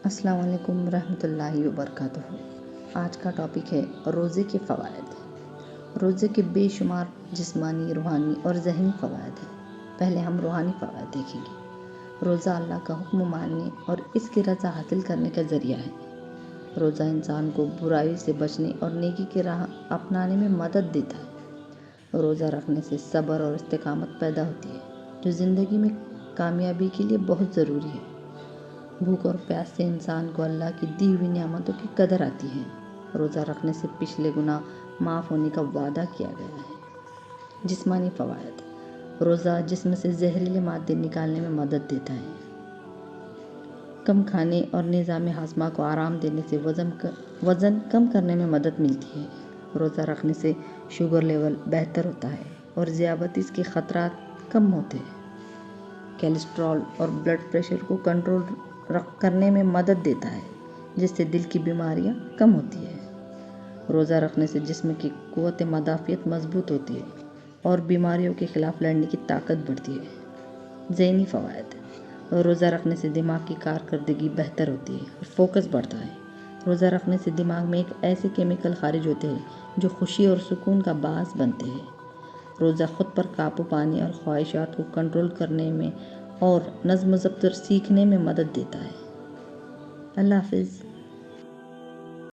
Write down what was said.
السلام علیکم ورحمۃ اللہ وبرکاتہ۔ آج کا ٹاپک ہے روزے کے فوائد۔ روزے کے بے شمار جسمانی، روحانی اور ذہنی فوائد ہیں۔ پہلے ہم روحانی فوائد دیکھیں گے۔ روزہ اللہ کا حکم ماننے اور اس کی رضا حاصل کرنے کا ذریعہ ہے۔ روزہ انسان کو برائی سے بچنے اور نیکی کی راہ اپنانے میں مدد دیتا ہے۔ روزہ رکھنے سے صبر اور استقامت پیدا ہوتی ہے، جو زندگی میں کامیابی کے لیے بہت ضروری ہے۔ بھوک اور پیاس سے انسان کو اللہ کی دی ہوئی نعمتوں کی قدر آتی ہے۔ روزہ رکھنے سے پچھلے گناہ معاف ہونے کا وعدہ کیا گیا ہے۔ جسمانی فوائد۔ روزہ جسم سے زہریلے مادے نکالنے میں مدد دیتا ہے۔ کم کھانے اور نظام ہاضمہ کو آرام دینے سے وزن کم کرنے میں مدد ملتی ہے۔ روزہ رکھنے سے شوگر لیول بہتر ہوتا ہے اور ذیابیطس کے خطرات کم ہوتے ہیں۔ کولیسٹرول اور بلڈ پریشر کو کنٹرول کرنے میں مدد دیتا ہے، جس سے دل کی بیماریاں کم ہوتی ہیں۔ روزہ رکھنے سے جسم کی قوت مدافعت مضبوط ہوتی ہے اور بیماریوں کے خلاف لڑنے کی طاقت بڑھتی ہے۔ ذہنی فوائد۔ روزہ رکھنے سے دماغ کی کارکردگی بہتر ہوتی ہے اور فوکس بڑھتا ہے۔ روزہ رکھنے سے دماغ میں ایک ایسے کیمیکل خارج ہوتے ہیں جو خوشی اور سکون کا باعث بنتے ہیں۔ روزہ خود پر قابو پانے اور خواہشات کو کنٹرول کرنے میں اور نظم و ضبط سیکھنے میں مدد دیتا ہے۔ اللہ حافظ۔